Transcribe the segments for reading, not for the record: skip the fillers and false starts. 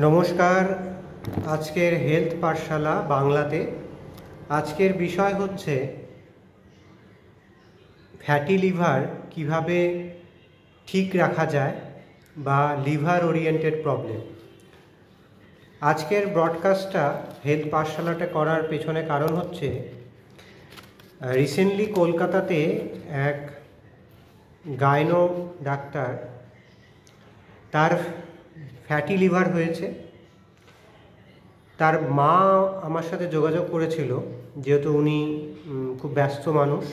নমস্কার। আজকের হেলথ পাঠশালা বাংলাতে আজকের বিষয় হচ্ছে ফ্যাটি লিভার কিভাবে ঠিক রাখা যায় বা লিভার ওরিয়েন্টেড প্রবলেম। আজকের ব্রডকাস্টটা হেলথ পাঠশালাটা করার পেছনে কারণ হচ্ছে রিসেন্টলি কলকাতাতে এক গাইনো ডাক্তার, তার ফ্যাটি লিভার হয়েছে। তার মা আমার সাথে যোগাযোগ করেছিল, যেহেতু উনি খুব ব্যস্ত মানুষ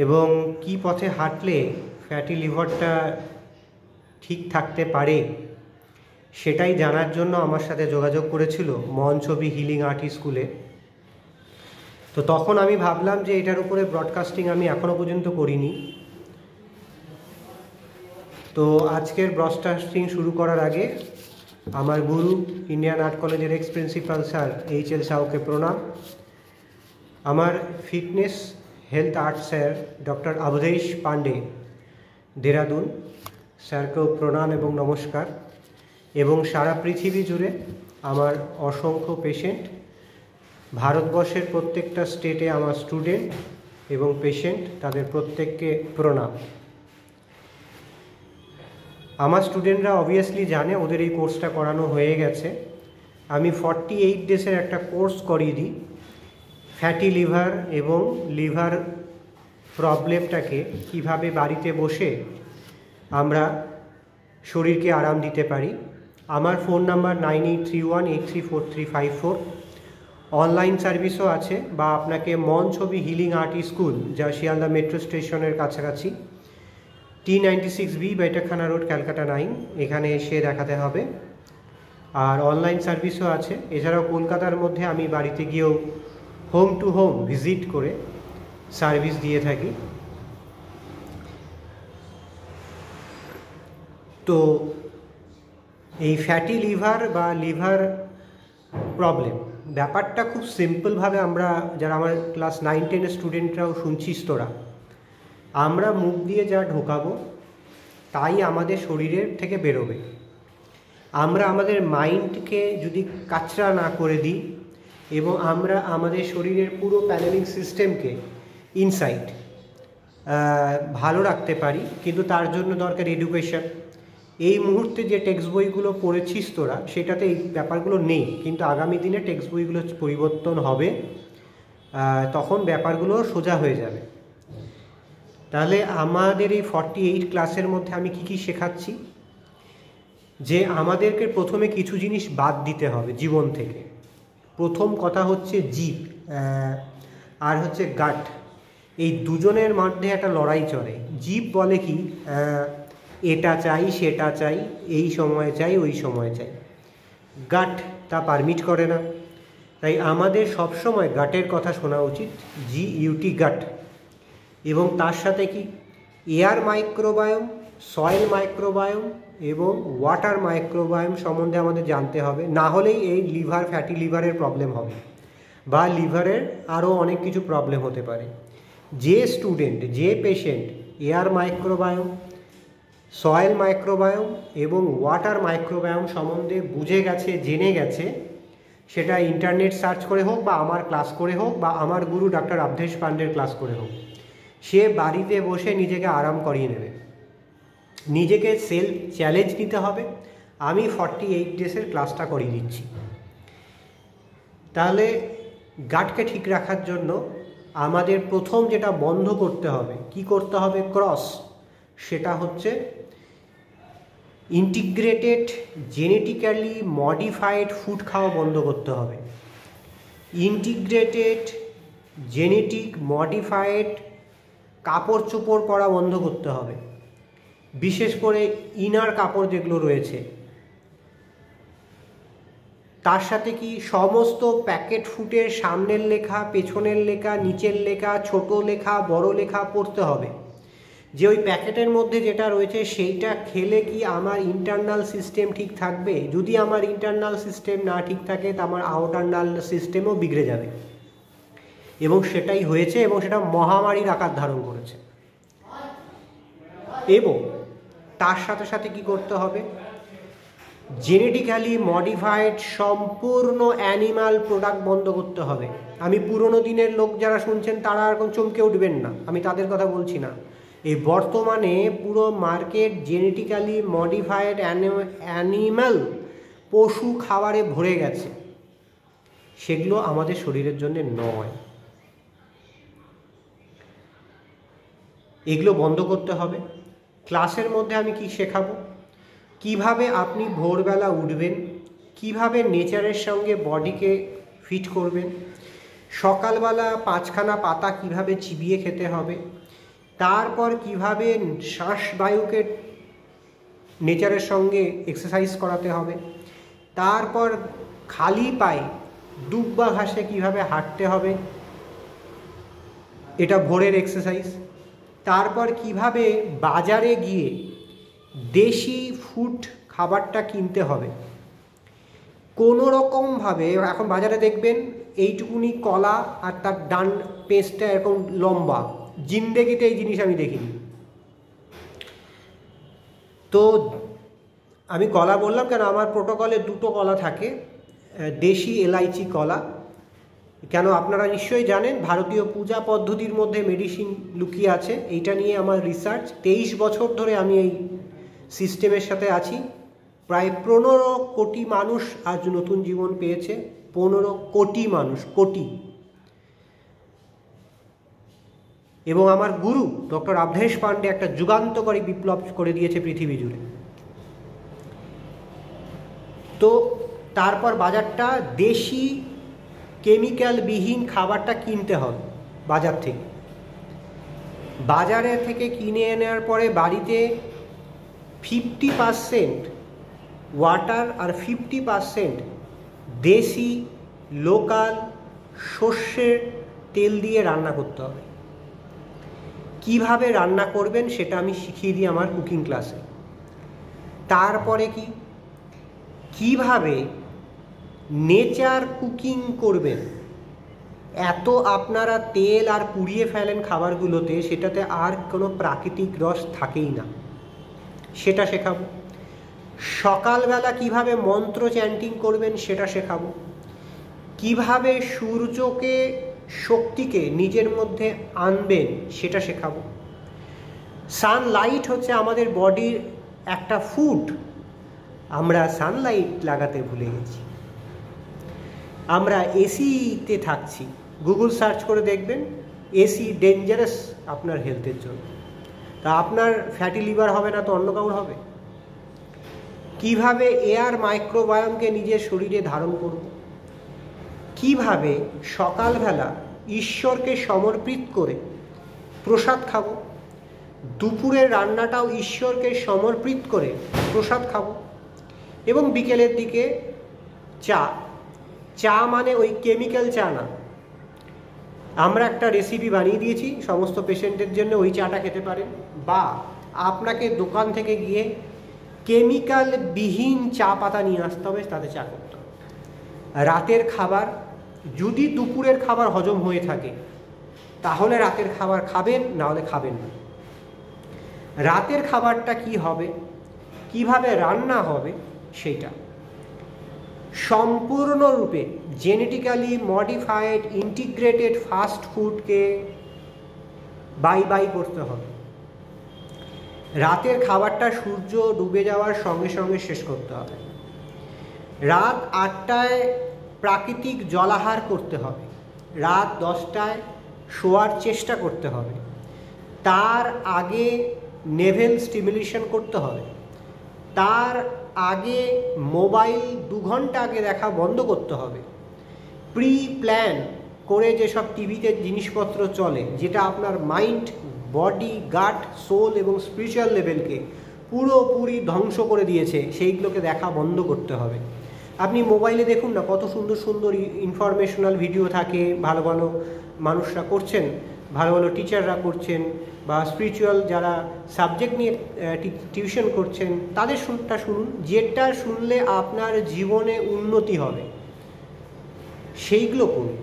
এবং কি পথে হাঁটলে ফ্যাটি লিভারটা ঠিক থাকতে পারে সেটাই জানার জন্য আমার সাথে যোগাযোগ করেছিল মন ছবি হিলিং আর্ট স্কুলে। তো তখন আমি ভাবলাম যে এটার উপরে ব্রডকাস্টিং আমি এখনও পর্যন্ত করিনি। তো আজকের ব্রডকাস্টিং শুরু করার আগে আমার গুরু ইন্ডিয়ান আর্ট কলেজের এক্স প্রিন্সিপাল স্যার এইচ.এল. সাউকে প্রণাম। আমার fitness health art sir doctor Avadhesh Pandey Dehradun স্যারকেও প্রণাম এবং নমস্কার। এবং সারা পৃথিবী জুড়ে আমার অসংখ্য পেশেন্ট, ভারতবর্ষের প্রত্যেকটা স্টেটে আমার স্টুডেন্ট এবং পেশেন্ট, তাদের প্রত্যেককে প্রণাম। আমার স্টুডেন্টরা অবভিয়াসলি জানে, ওদের এই কোর্সটা করানো হয়ে গেছে। আমি 48 ডেজের একটা কোর্স করিয়ে দিই ফ্যাটি লিভার এবং লিভার প্রবলেমটাকে কিভাবে বাড়িতে বসে আমরা শরীরকে আরাম দিতে পারি। আমার ফোন নাম্বার 9831834354। অনলাইন সার্ভিসও আছে, বা আপনাকে মন ছবি হিলিং আর্ট স্কুল, যা শিয়ালদা মেট্রো স্টেশনের কাছাকাছি, T96B বেটাখানা রোড, ক্যালকাটা 9, এখানে এসে দেখাতে হবে। আর অনলাইন সার্ভিসও আছে। এছাড়াও কলকাতার মধ্যে আমি বাড়িতে গিয়েও হোম টু হোম ভিজিট করে সার্ভিস দিয়ে থাকি। তো এই ফ্যাটি লিভার বা লিভার প্রবলেম ব্যাপারটা খুব সিম্পলভাবে আমরা, যারা আমার ক্লাস 9-10 স্টুডেন্টরাও শুনছিস তোরা, আমরা মুখ দিয়ে যা ঢোকাবো তাই আমাদের শরীরের থেকে বেরোবে। আমরা আমাদের মাইন্ডকে যদি কাচরা না করে দিই এবং আমরা আমাদের শরীরের পুরো প্যানেলিং সিস্টেমকে ইনসাইড ভালো রাখতে পারি, কিন্তু তার জন্য দরকার এডুকেশন। এই মুহূর্তে যে টেক্সট বইগুলো পড়েছিস তোরা, সেটাতে এই ব্যাপারগুলো নেই, কিন্তু আগামী দিনে টেক্সট বইগুলো পরিবর্তন হবে, তখন ব্যাপারগুলো সোজা হয়ে যাবে। তাহলে আমাদের এই 48 ক্লাসের মধ্যে আমি কি শেখাচ্ছি, যে আমাদেরকে প্রথমে কিছু জিনিস বাদ দিতে হবে জীবন থেকে। প্রথম কথা হচ্ছে জিভ আর হচ্ছে গাট, এই দুজনের মধ্যে একটা লড়াই চলে। জিভ বলে কি, এটা চাই, সেটা চাই, এই সময় চাই, ওই সময় চাই। গাট তা পারমিট করে না। তাই আমাদের সবসময় গাটের কথা শোনা উচিত, GUT গাট। এবং তার সাথে কি এয়ার মাইক্রোবায়োম, সয়েল মাইক্রোবায়োম এবং ওয়াটার মাইক্রোবায়োম সম্বন্ধে আমাদের জানতে হবে। না হলেই এই লিভার, ফ্যাটি লিভারের প্রবলেম হবে, বা লিভারের আরও অনেক কিছু প্রবলেম হতে পারে। যে স্টুডেন্ট, যে patient air microbiome, soil microbiome এবং ওয়াটার মাইক্রোবায়োম সম্বন্ধে বুঝে গেছে, জেনে গেছে, সেটা ইন্টারনেট সার্চ করে হোক, বা আমার ক্লাস করে হোক, বা আমার গুরু ডক্টর অবধেশ পান্ডের ক্লাস করে হোক, সে বাড়িতে বসে নিজেকে আরাম করিয়ে নেবে। নিজেকে সেলফ চ্যালেঞ্জ নিতে হবে। আমি 48 ডেজের ক্লাসটা করিয়ে দিচ্ছি। তাহলে গাটকে ঠিক রাখার জন্য আমাদের প্রথম যেটা বন্ধ করতে হবে, কি করতে হবে, ক্রস, সেটা হচ্ছে ইন্টিগ্রেটেড জেনেটিক্যালি মডিফাইড ফুড খাওয়া বন্ধ করতে হবে। ইন্টিগ্রেটেড জেনেটিক মডিফাইড কাপড় চোপড় পরা বন্ধ করতে হবে, বিশেষ করে ইনার কাপড় যেগুলো রয়েছে। তার সাথে কি সমস্ত প্যাকেট ফুডের সামনের লেখা, পেছনের লেখা, নিচের লেখা, ছোট লেখা, বড় লেখা পড়তে হবে, যে ওই প্যাকেটের মধ্যে যেটা রয়েছে সেইটা খেলে কি আমার ইন্টারনাল সিস্টেম ঠিক থাকবে। যদি আমার ইন্টারনাল সিস্টেম না ঠিক থাকে, তা আমার আউটারনাল সিস্টেমও বিগড়ে যাবে। এবং সেটাই হয়েছে, এবং সেটা মহামারীর আকার ধারণ করেছে। এবং তার সাথে সাথে কি করতে হবে, জেনেটিক্যালি মডিফাইড সম্পূর্ণ অ্যানিমাল প্রোডাক্ট বন্ধ করতে হবে। আমি পুরনো দিনের লোক যারা শুনছেন তারা এরকম চমকে উঠবেন না, আমি তাদের কথা বলছি না। এই বর্তমানে পুরো মার্কেট জেনেটিক্যালি মডিফাইড অ্যানিমাল পশু খাবারে ভরে গেছে, সেগুলো আমাদের শরীরের জন্য নয়। এগুলো বন্ধ করতে হবে। ক্লাসের মধ্যে আমি কি শেখাবো, কিভাবে আপনি ভোরবেলা উঠবেন, কিভাবে নেচারের সঙ্গে বডিকে ফিট করবেন, সকালবেলা 5খানা পাতা কিভাবে চিবিয়ে খেতে হবে, তারপর কিভাবে শ্বাসবায়ুকে নেচারের সঙ্গে এক্সারসাইজ করাতে হবে, তারপর খালি পায়ে দুব্বা ঘাসে কিভাবে হাঁটতে হবে, এটা ভোরের এক্সারসাইজ। তারপর কিভাবে বাজারে গিয়ে দেশি ফুড খাবারটা কিনতে হবে, কোনো রকমভাবে। এখন বাজারে দেখবেন এইটুকুনি কলা আর তার ডান পেস্টটা এরকম লম্বা, জিন্দেগিতে এই জিনিস আমি দেখিনি। তো আমি কলা বললাম কেন, আমার প্রোটোকলে 2টো কলা থাকে, দেশি এলাইচি কলা। কেন আপনারা নিশ্চয়ই জানেন ভারতীয় পূজা পদ্ধতির মধ্যে মেডিসিন লুকিয়ে আছে, এইটা নিয়ে আমার রিসার্চ। 23 বছর ধরে আমি এই সিস্টেমের সাথে আছি। প্রায় 15 কোটি মানুষ আজ নতুন জীবন পেয়েছে, 15 কোটি মানুষ, কোটি। এবং আমার গুরু ডক্টর আবধেশ পান্ডে একটা যুগান্তকারী বিপ্লব করে দিয়েছে পৃথিবী জুড়ে। তো তারপর বাজারটা দেশি কেমিক্যালবিহীন খাবারটা কিনতে হবে বাজার থেকে। বাজারে থেকে কিনে নেওয়ার পরে বাড়িতে 50% ওয়াটার আর 50% দেশি লোকাল সর্ষের তেল দিয়ে রান্না করতে হবে। কিভাবে রান্না করবেন সেটা আমি শিখিয়ে দিই আমার কুকিং ক্লাসে। তারপরে কিভাবে নেচার কুকিং করবেন। এত আপনারা তেল আর পুড়িয়ে ফেলেন খাবারগুলোতে, সেটাতে আর কোনো প্রাকৃতিক রস থাকেই না, সেটা শেখাবো। সকালবেলা কিভাবে মন্ত্র চ্যান্টিং করবেন সেটা শেখাবো। কিভাবে সূর্যকে শক্তিকে নিজের মধ্যে আনবেন সেটা শেখাবো। সানলাইট হচ্ছে আমাদের বডির একটা ফুড, আমরা সানলাইট লাগাতে ভুলে গেছি। আমরা এসিতে থাকছি, গুগল সার্চ করে দেখবেন এসি ডেঞ্জারাস আপনার হেলথের জন্য। তা আপনার ফ্যাটি লিভার হবে না তো অন্য কাউর হবে? কিভাবে এয়ার মাইক্রোবায়োমকে নিজের শরীরে ধারণ করব, কিভাবে সকালবেলা ঈশ্বরকে সমর্পিত করে প্রসাদ খাবো, দুপুরের রান্নাটাও ঈশ্বরকে সমর্পিত করে প্রসাদ খাবো, এবং বিকেলের দিকে চা মানে ওই কেমিক্যাল চা না। আমরা একটা রেসিপি বানিয়ে দিয়েছি সমস্ত পেশেন্টের জন্য, ওই চাটা খেতে পারেন। বা আপনাকে দোকান থেকে গিয়ে কেমিক্যালবিহীন চা পাতা নিয়ে আসতে হবে, তাতে চা করতে হবে। রাতের খাবার, যদি দুপুরের খাবার হজম হয়ে থাকে তাহলে রাতের খাবার খাবেন, না হলে খাবেন না। রাতের খাবারটা কি হবে, কিভাবে রান্না হবে, সেইটা সম্পূর্ণরূপে জেনেটিক্যালি মডিফাইড ইন্টিগ্রেটেড ফাস্ট ফুডকে বাই করতে হবে। রাতের খাবারটা সূর্য ডুবে যাওয়ার সঙ্গে সঙ্গে শেষ করতে হবে। রাত 8টায় প্রাকৃতিক জলাহার করতে হবে, রাত 10টায় শোয়ার চেষ্টা করতে হবে। তার আগে নেভেল স্টিমুলেশন করতে হবে। তার আগে মোবাইল 2 ঘন্টা আগে দেখা বন্ধ করতে হবে। প্রি প্ল্যান করে যেসব টিভিতে জিনিসপত্র চলে, যেটা আপনার মাইন্ড, বডি, গাট, সোল এবং স্পিরিচুয়াল লেভেলকে পুরোপুরি ধ্বংস করে দিয়েছে, সেইগুলোকে দেখা বন্ধ করতে হবে। আপনি মোবাইলে দেখুন না, কত সুন্দর সুন্দর ইনফরমেশনাল ভিডিও থাকে, ভালো ভালো মানুষরা করছেন, ভালো ভালো টিচাররা করছেন, বা স্পিরিচুয়াল যারা সাবজেক্ট নিয়ে টিউশন করছেন তাদের শুনটা শুনুন, যেটা শুনলে আপনার জীবনে উন্নতি হবে সেইগুলো করুন।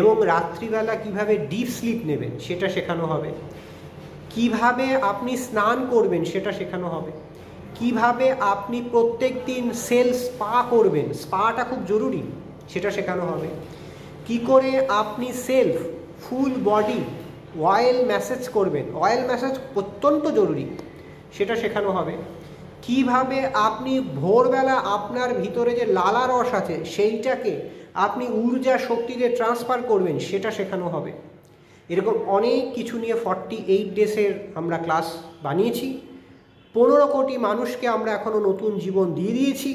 এবং রাত্রিবেলা কিভাবে ডিপ স্লিপ নেবেন সেটা শেখানো হবে। কিভাবে আপনি স্নান করবেন সেটা শেখানো হবে। কিভাবে আপনি প্রত্যেক দিন সেলফ স্পা করবেন, স্পাটা খুব জরুরি, সেটা শেখানো হবে। কি করে আপনি self full body oil massage করবেন, অয়েল ম্যাসাজ অত্যন্ত জরুরি, সেটা শেখানো হবে। কিভাবে আপনি ভোরবেলা আপনার ভিতরে যে লালা রস আছে সেইটাকে আপনি ঊর্জা শক্তিতে ট্রান্সফার করবেন, সেটা শেখানো হবে। এরকম অনেক কিছু নিয়ে 48 ডেসের আমরা ক্লাস বানিয়েছি। 15 কোটি মানুষকে আমরা এখনও নতুন জীবন দিয়ে দিয়েছি।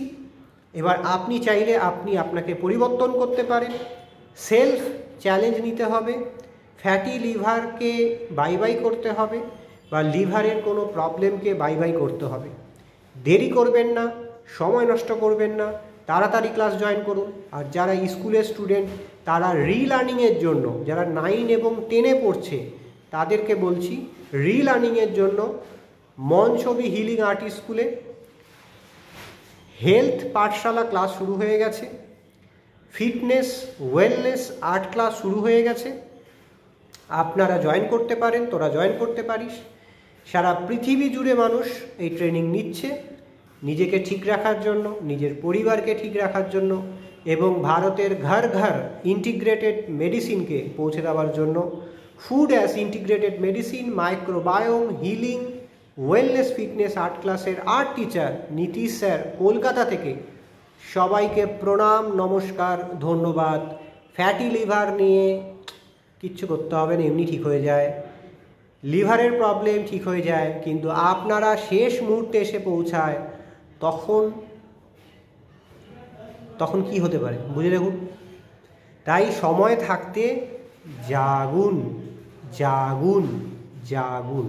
এবার আপনি চাইলে আপনি আপনাকে পরিবর্তন করতে পারেন। সেলফ চ্যালেঞ্জ নিতে হবে, ফ্যাটি লিভারকে বাই বাই করতে হবে, বা লিভারের কোনো প্রবলেমকে বাই বাই করতে হবে। দেরি করবেন না, সময় নষ্ট করবেন না, তাড়াতাড়ি ক্লাস জয়েন করুন। আর যারা স্কুলের স্টুডেন্ট তারা রিলার্নিংয়ের জন্য, যারা 9 এবং 10-এ পড়ছে তাদেরকে বলছি রিলার্নিংয়ের জন্য মন ছবি হিলিং আর্ট স্কুলে হেলথ পাঠশালা ক্লাস শুরু হয়ে গেছে, ফিটনেস ওয়েলনেস আর্ট ক্লাস শুরু হয়ে গেছে। আপনারা জয়েন করতে পারেন, তোরা জয়েন করতে পারিস। সারা পৃথিবী জুড়ে মানুষ এই ট্রেনিং নিচ্ছে নিজেকে ঠিক রাখার জন্য, নিজের পরিবারকে ঠিক রাখার জন্য, এবং ভারতের ঘর ঘর ইন্টিগ্রেটেড মেডিসিনকে পৌঁছে দেওয়ার জন্য। Food as integrated medicine, microbiome, healing, wellness, fitness art ক্লাসের art teacher Nitish sir Kolkata থেকে সবাইকে প্রণাম, নমস্কার, ধন্যবাদ। ফ্যাটি লিভার নিয়ে কিচ্ছু করতে হবে না, এমনি ঠিক হয়ে যায়। লিভারের প্রবলেম ঠিক হয়ে যায়, কিন্তু আপনারা শেষ মুহূর্তে এসে পৌঁছায় তখন কি হতে পারে বুঝে দেখুন। তাই সময় থাকতে জাগুন, জাগুন, জাগুন।